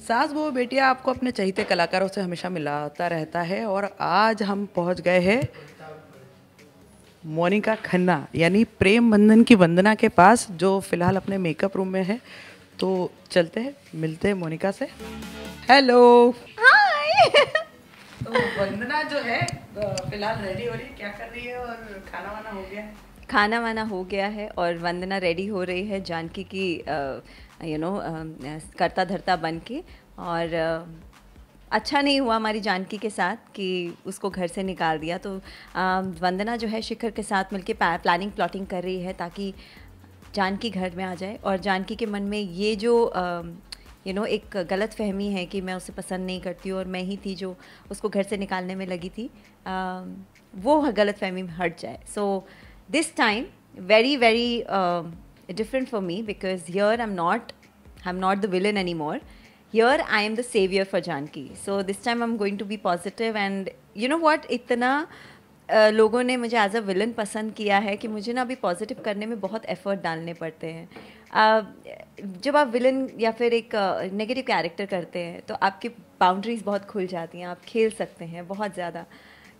सास बहू बेटियां आपको अपने चहीते कलाकारों से हमेशा मिलाता रहता है और आज हम पहुंच गए हैं मोनिका खन्ना यानी प्रेम बंधन की वंदना के पास, जो फिलहाल अपने मेकअप रूम में है। तो चलते हैं, मिलते हैं मोनिका से। हेलो। हाय। तो वंदना जो है फिलहाल रेडी हो रही है, क्या कर रही है और खाना वाना हो गया है? खाना वाना हो गया है और वंदना रेडी हो रही है जानकी की करता धरता बन के। और अच्छा नहीं हुआ हमारी जानकी के साथ कि उसको घर से निकाल दिया। तो वंदना जो है शिखर के साथ मिलके प्लानिंग प्लॉटिंग कर रही है ताकि जानकी घर में आ जाए। और जानकी के मन में ये जो एक गलत फहमी है कि मैं उसे पसंद नहीं करती हूँ और मैं ही थी जो उसको घर से निकालने में लगी थी, वो गलत फहमी हट जाए। So this time very very different for me because here I'm not the villain anymore. Here I am the savior for Janki. So this time I'm going to be positive and you know what, इतना लोगों ने मुझे as a villain पसंद किया है कि मुझे ना अभी पॉजिटिव करने में बहुत एफर्ट डालने पड़ते हैं। जब आप विलन या फिर एक नेगेटिव कैरेक्टर करते हैं तो आपकी बाउंड्रीज बहुत खुल जाती हैं, आप खेल सकते हैं बहुत ज़्यादा।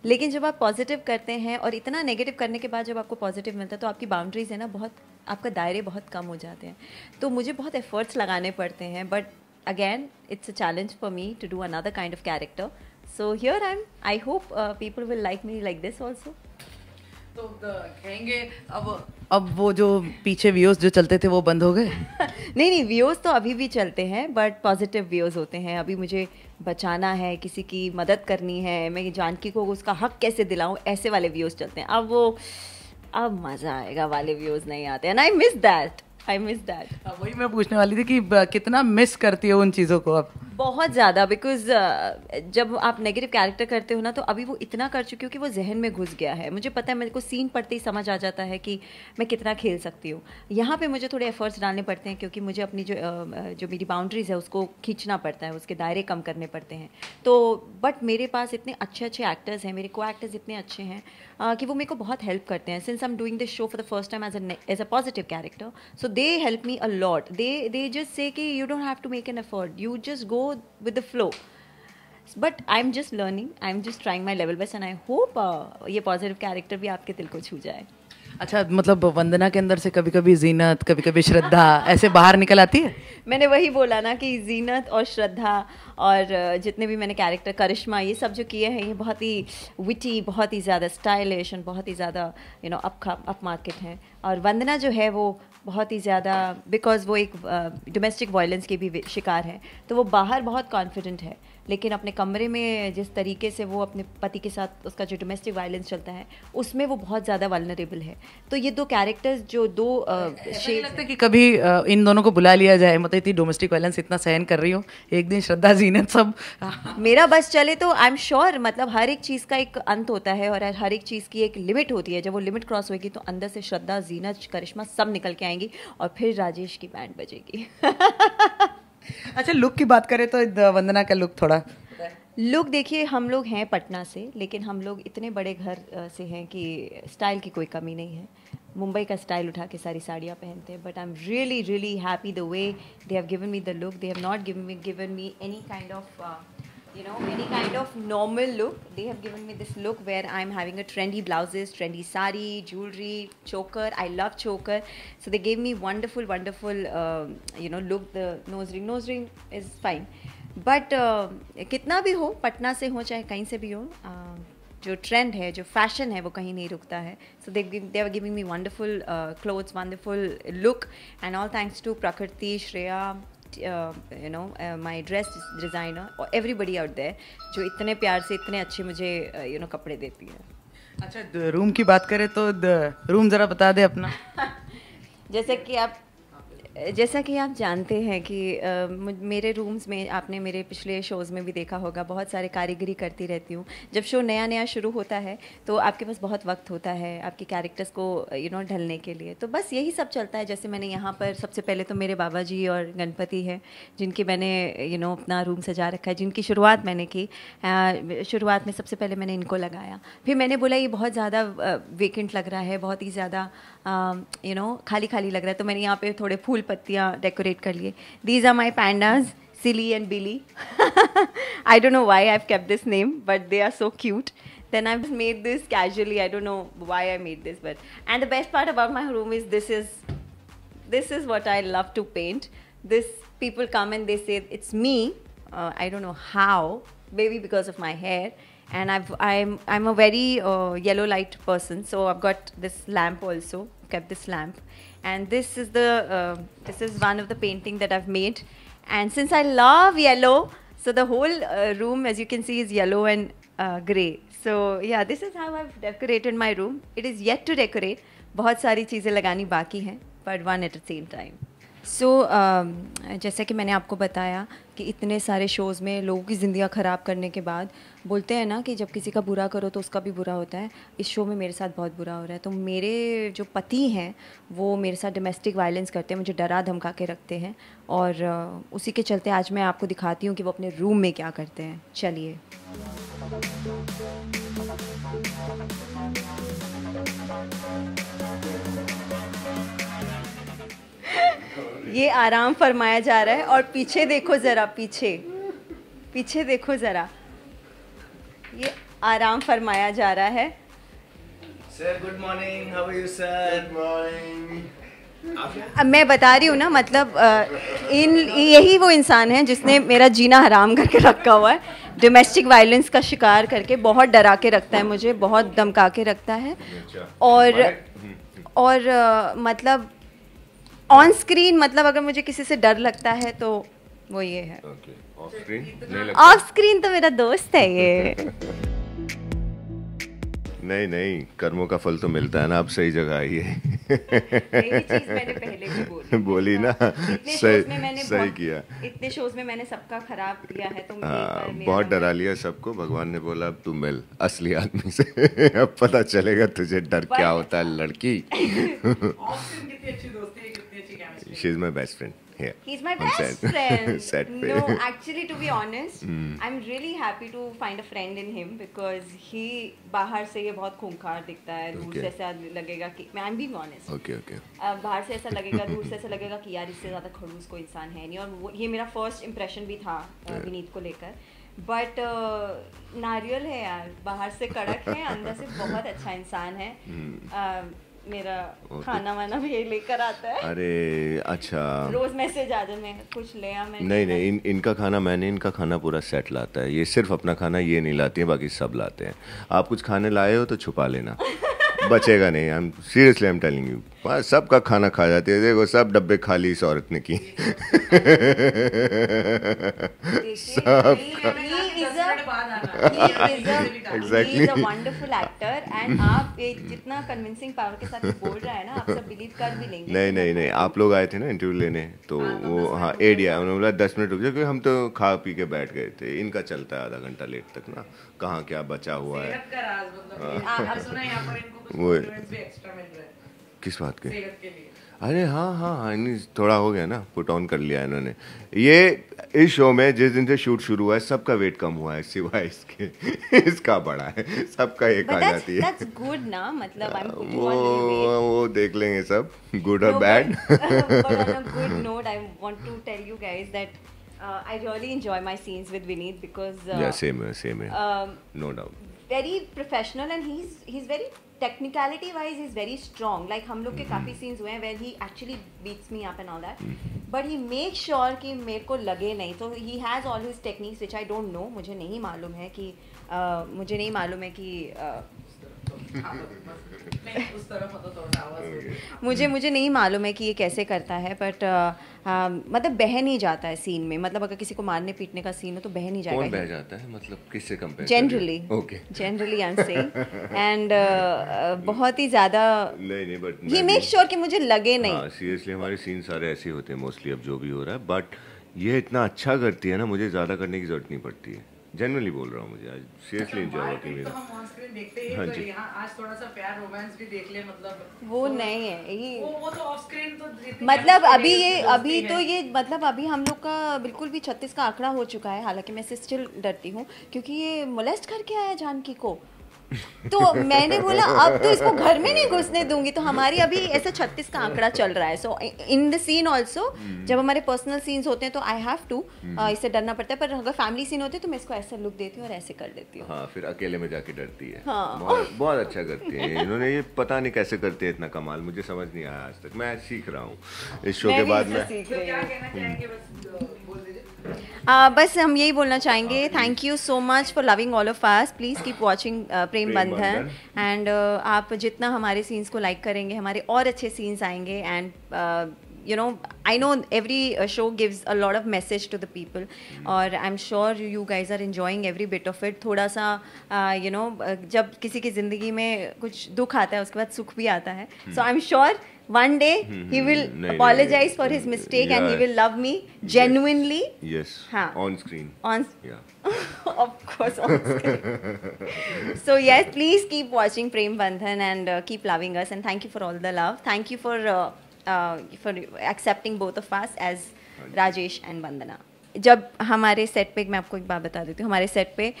लेकिन जब आप पॉजिटिव करते हैं और इतना नेगेटिव करने के बाद जब आपको पॉजिटिव मिलता है तो आपकी बाउंड्रीज है ना, बहुत आपका दायरे बहुत कम हो जाते हैं। तो मुझे बहुत एफर्ट्स लगाने पड़ते हैं, but again it's a challenge for me to do another kind of character. So here I hope people will like me like this also. तो कहेंगे अब वो जो पीछे व्यूज जो चलते थे वो बंद हो गए? नहीं, व्यूज़ तो अभी भी चलते हैं बट पॉजिटिव व्यूज़ होते हैं। अभी मुझे बचाना है, किसी की मदद करनी है, मैं जानकी को उसका हक कैसे दिलाऊं, ऐसे वाले व्यूज़ चलते हैं। अब मज़ा आएगा वाले व्यूज़ नहीं आते हैं। I miss that. वही मैं पूछने वाली थी कि कितना मिस करती हो उन चीज़ों को अब? बहुत ज़्यादा, बिकॉज जब आप नेगेटिव कैरेक्टर करते हो ना तो अभी वो इतना कर चुकी हूँ कि वो जहन में घुस गया है। मुझे पता है, मेरे को सीन पढ़ते ही समझ आ जाता है कि मैं कितना खेल सकती हूँ। यहाँ पे मुझे थोड़े एफर्ट्स डालने पड़ते हैं क्योंकि मुझे अपनी जो मेरी बाउंड्रीज है उसको खींचना पड़ता है, उसके दायरे कम करने पड़ते हैं। तो बट मेरे पास इतने अच्छे एक्टर्स हैं, मेरे को एक्टर्स इतने अच्छे हैं कि वो मेरे को बहुत हेल्प करते हैं। Since I am doing this show for the first time as a positive character, so they help me a lot. They just say कि you don't have to make an effort, you just go with the flow. But I'm just learning, I'm just trying my level best and I hope ये positive character भी आपके दिल को छू जाए। अच्छा, मतलब वंदना के अंदर से कभी कभी जीनत, कभी कभी श्रद्धा ऐसे बाहर निकल आती है? मैंने वही बोला ना कि जीनत और श्रद्धा और जितने भी मैंने कैरेक्टर, करिश्मा, ये सब जो किए हैं ये बहुत ही विटी, बहुत ही ज़्यादा स्टाइलिश और बहुत ही ज़्यादा अप मार्केट हैं। और वंदना जो है वो बहुत ही ज़्यादा, बिकॉज वो एक डोमेस्टिक वायलेंस के भी शिकार है, तो वो बाहर बहुत कॉन्फिडेंट है लेकिन अपने कमरे में जिस तरीके से वो अपने पति के साथ उसका जो डोमेस्टिक वायलेंस चलता है उसमें वो बहुत ज़्यादा वल्नरेबल है। तो ये दो कैरेक्टर्स जो दो शेड लगता है कि कभी इन दोनों को बुला लिया जाए, मतलब इतनी डोमेस्टिक वायलेंस इतना सहन कर रही हो, एक दिन श्रद्धा जीनत सब मेरा बस चले तो आई एम श्योर, मतलब हर एक चीज़ का एक अंत होता है और हर एक चीज़ की एक लिमिट होती है। जब वो लिमिट क्रॉस होगी तो अंदर से श्रद्धा, जीनत, करिश्मा सब निकल के आएंगी और फिर राजेश की बैंड बजेगी। अच्छा, लुक की बात करें तो वंदना का लुक थोड़ा लुक देखिए, हम लोग हैं पटना से लेकिन हम लोग इतने बड़े घर से हैं कि स्टाइल की कोई कमी नहीं है। मुंबई का स्टाइल उठा के सारी साड़ियाँ पहनते हैं, but I am really really happy the way they have given me the look. They have not given me any kind of any kind of normal look. They have given me this look where I'm having a trendy blouses, trendy sari, jewelry, choker. I love choker. So they gave me wonderful look. The nose ring is fine. But कितना भी हो, पटना से हो चाहे कहीं से भी हो, जो ट्रेंड है, जो फैशन है, वो कहीं नहीं रुकता है। So they were giving me wonderful clothes, wonderful look, and all thanks to Prakriti, Shreya, my dress designer or everybody out there जो इतने प्यार से इतने अच्छे मुझे कपड़े देती है। अच्छा, रूम की बात करें तो रूम ज़रा बता दे अपना। जैसे कि आप जैसा कि आप जानते हैं कि मेरे रूम्स में आपने मेरे पिछले शोज़ में भी देखा होगा, बहुत सारे कारीगरी करती रहती हूँ। जब शो नया नया शुरू होता है तो आपके पास बहुत वक्त होता है आपके कैरेक्टर्स को ढलने के लिए, तो बस यही सब चलता है। जैसे मैंने यहाँ पर सबसे पहले तो मेरे बाबा जी और गणपति है जिनकी मैंने अपना रूम सजा रखा है, जिनकी शुरुआत मैंने की। शुरुआत में सबसे पहले मैंने इनको लगाया, फिर मैंने बोला ये बहुत ज़्यादा वेकेंट लग रहा है, बहुत ही ज़्यादा खाली खाली लग रहा है, तो मैंने यहाँ पे थोड़े फूल पत्तियाँ डेकोरेट कर लिए। These are my pandas, Silly and Billy. I don't know why I've kept this name, but they are so cute. Then I've made this casually. I don't know why I made this, and the best part about my room is this is what I love to paint. This people come and they say it's me. I don't know how, maybe because of my hair. And I'm a very yellow light person, so I've got this lamp also. Kept this lamp, and this is one of the painting that I've made. And since I love yellow, so the whole room, as you can see, is yellow and grey. So yeah, this is how I've decorated my room. It is yet to decorate. बहुत सारी चीज़ें लगानी बाकी हैं, but one at the same time. So जैसा कि मैंने आपको बताया कि इतने सारे शोज़ में लोगों की ज़िंदगियाँ ख़राब करने के बाद बोलते हैं ना कि जब किसी का बुरा करो तो उसका भी बुरा होता है। इस शो में मेरे साथ बहुत बुरा हो रहा है। तो मेरे जो पति हैं वो मेरे साथ डोमेस्टिक वायलेंस करते हैं, मुझे डरा धमका के रखते हैं, और उसी के चलते आज मैं आपको दिखाती हूँ कि वो अपने रूम में क्या करते हैं। चलिए। ये आराम फरमाया जा रहा है, और पीछे देखो ज़रा, पीछे देखो ज़रा, ये आराम फरमाया जा रहा है। Sir good morning, how are you sir? Good morning. अब मैं बता रही हूँ ना, मतलब यही वो इंसान है जिसने मेरा जीना हराम करके रखा हुआ है, डोमेस्टिक वायलेंस का शिकार करके बहुत डरा के रखता है मुझे, बहुत धमका के रखता है, और मतलब ऑन स्क्रीन, मतलब अगर मुझे किसी से डर लगता है तो वो ये है। ऑफ स्क्रीन तो मेरा दोस्त है ये। नहीं, कर्मों का फल तो मिलता है ना, आप सही जगह आई है। यही चीज मैंने पहले भी बोली ना, सही किया। इतने शोज में मैंने सबका खराब किया है, तो बहुत डरा लिया सबको। भगवान ने बोला अब तू मिल असली आदमी से, अब पता चलेगा तुझे डर क्या होता है लड़की। She is my best friend here. He's my best friend. Set पे. No, actually, to be honest, I'm really happy to find a friend in him because he बाहर से ये बहुत खूंखार दिखता है, दूर से ऐसा लगेगा कि I'm being honest. Okay. बाहर से ऐसा लगेगा, दूर से ऐसा लगेगा कि यार इससे ज़्यादा खड़ूस कोई इंसान है नहीं, और ये मेरा फर्स्ट इम्प्रेशन भी था विनीत को लेकर। बट नारियल है यार, बाहर से कड़क है, अंदर से बहुत अच्छा इंसान है। मेरा खाना वाना भी लेकर आता है। अरे अच्छा, रोज मैसेज आ जाए, मैं कुछ ले आ, मैं नहीं, इनका खाना इनका खाना पूरा सेट लाता है। ये सिर्फ अपना खाना ये नहीं लाती है, बाकी सब लाते हैं। आप कुछ खाने लाए हो तो छुपा लेना, बचेगा नहीं। I am seriously, I am telling you, सबका खाना खा जाती है। देखो सब डब्बे खाली इस औरत ने की। Exactly. He is a wonderful actor, and आप जितना कन्विंसिंग पावर के साथ बोल रहा है ना, आप सब बिलीव कर भी लेंगे। नहीं, आप लोग आए थे ना इंटरव्यू लेने, तो वो हाँ एडिया उन्होंने बोला 10 मिनट रुक जाओ, क्योंकि हम तो खा पी के बैठ गए थे। इनका चलता है आधा घंटा लेट तक ना, कहाँ क्या बचा हुआ है। वो किस बात के? अरे हाँ, थोड़ा हो गया ना, पुट ऑन कर लिया इन्होंने। ये इस शो में जिस दिन से शूट शुरू हुआ है सबका वेट कम हुआ है, सिवाय इसके। इसका बड़ा है, सबका एक आ जाती है। That's good ना, मतलब वो देख लेंगे सब, गुड और bad. But on a good note, I want to tell you guys that I really enjoy my scenes with Vineet because same here, no doubt. Very professional, and he's very technicality wise he's very strong. Like हम लोग के काफी scenes हुए हैं where he actually beats me up and all that, but he makes sure कि मेरे को लगे नहीं। तो he has all his techniques which I don't know, मुझे नहीं मालूम है कि उस तरफ मतलब थोड़ा आवाज मुझे नहीं मालूम है कि ये कैसे करता है, बट मतलब बह नहीं जाता है सीन में। मतलब अगर किसी को मारने पीटने का सीन हो तो बह नहीं जाएगा। कौन बह जाता है मतलब किससे compare? Generally, okay, generally I am saying, and बहुत ही ज़्यादा नहीं बट ही मेक श्योर कि मुझे लगे नहीं। हाँ, सीरियसली हमारे सीन सारे ऐसे होते हैं मोस्टली, अब जो भी हो रहा है, बट ये इतना अच्छा करती है ना, मुझे ज़्यादा करने की जरूरत नहीं पड़ती है। जनरली बोल रहा हूँ, मुझे आज सीरियसली एंजॉय वर्किंग विद। हम ऑन स्क्रीन देखते ही हाँ तो जी। यहाँ आज थोड़ा सा प्यार रोमांस भी देख ले, मतलब वो नहीं है ये, वो तो ऑफ स्क्रीन तो मतलब अभी तो ये मतलब अभी हम लोग का बिल्कुल भी 36 का आंकड़ा हो चुका है। हालांकि मैं इससे स्टिल डरती हूँ क्योंकि ये मोलेस्ट करके आया जानकी को। तो मैंने बोला अब तो इसको घर में नहीं घुसने दूंगी। तो हमारी अभी ऐसे 36 का आंकड़ा चल रहा है। सो इन द सीन ऑल्सो, जब हमारे पर्सनल सीन्स होते हैं तो आई हैव टू, इससे डरना पड़ता है। पर अगर फैमिली सीन होते हैं तो मैं इसको ऐसे लुक देती हूँ और ऐसे कर देती हूँ। हाँ, फिर अकेले में जाके डरती है। हाँ। बहुत अच्छा करती है इन्होंने, ये पता नहीं कैसे करते हैं इतना कमाल, मुझे समझ नहीं आया आज तक। मैं सीख रहा हूँ इस शो के बाद में। क्या कहना चाहेंगे, बस बोल दीजिए। बस हम यही बोलना चाहेंगे, thank you so much for loving all of us. Please keep watching Prem Bandhan, and आप जितना हमारे सीन्स को लाइक करेंगे हमारे और अच्छे सीन्स आएंगे। And you know, I know every show gives a lot of message to the people, और I'm sure you guys are enjoying every bit of it. थोड़ा सा you know, जब किसी की ज़िंदगी में कुछ दुख आता है उसके बाद सुख भी आता है। So I'm sure one day he will apologize for his mistake and he will love me genuinely. Yes. हाँ. On screen. Of course on screen. So yes, please keep watching Prem Bandhan and keep loving us, and thank you for all the love. Thank you for accepting both of us as Rajesh and Vandana. जब हमारे set पे, मैं आपको एक बात बता देती हूँ, हमारे सेट पे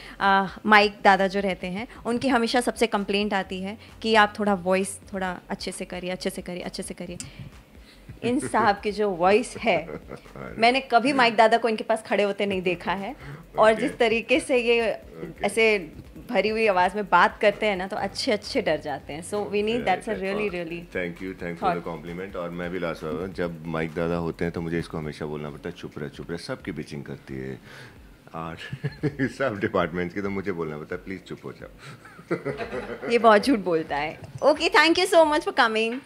माइक दादा जो रहते हैं उनकी हमेशा सबसे कंप्लेंट आती है कि आप थोड़ा वॉइस थोड़ा अच्छे से करिए, अच्छे से करिए, अच्छे से करिए। इन साहब की जो वॉइस है, मैंने कभी माइक दादा को इनके पास खड़े होते नहीं देखा है। और जिस तरीके से ये ऐसे भरी हुई आवाज में बात करते हैं ना, तो अच्छे डर जाते हैं। So we need, that's a really thank you for the compliment. और मैं भी लास्ट बार, जब माइक दादा होते हैं तो मुझे इसको हमेशा बोलना पड़ता है, चुप रहे, सबकी बिचिंग करती है आर्ट सब डिपार्टमेंट्स की, तो मुझे बोलना पड़ता है प्लीज चुप हो जाओ। ये बहुत झूठ बोलता है। Okay, thank you so much for coming.